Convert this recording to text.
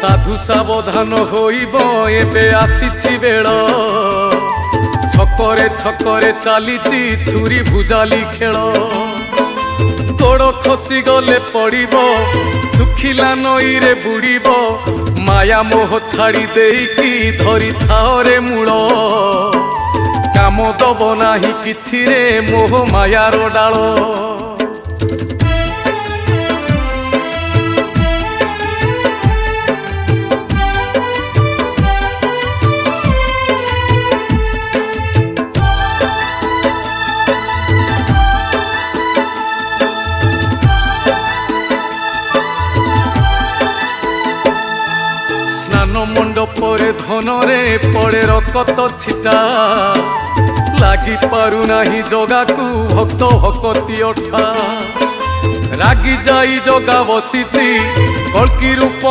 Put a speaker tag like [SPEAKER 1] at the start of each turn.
[SPEAKER 1] साधु सावधान होइब एबे आसीछि बेଳ छकरे छकरे चलीची छुरी भुजाली खेल गोड़ खसी गले पड़िब सुखिला नई रे बुड़िब माया मोह छाड़ी देकी धरी थाओरे मूल काम दब नाही किछि रे मोह मायार डाल मंडपरे धनरे पड़े रकत छिटा लागी पारु नाही जगा को भक्त हकती अठा रागी जाई जगा बसीची कल्की रूप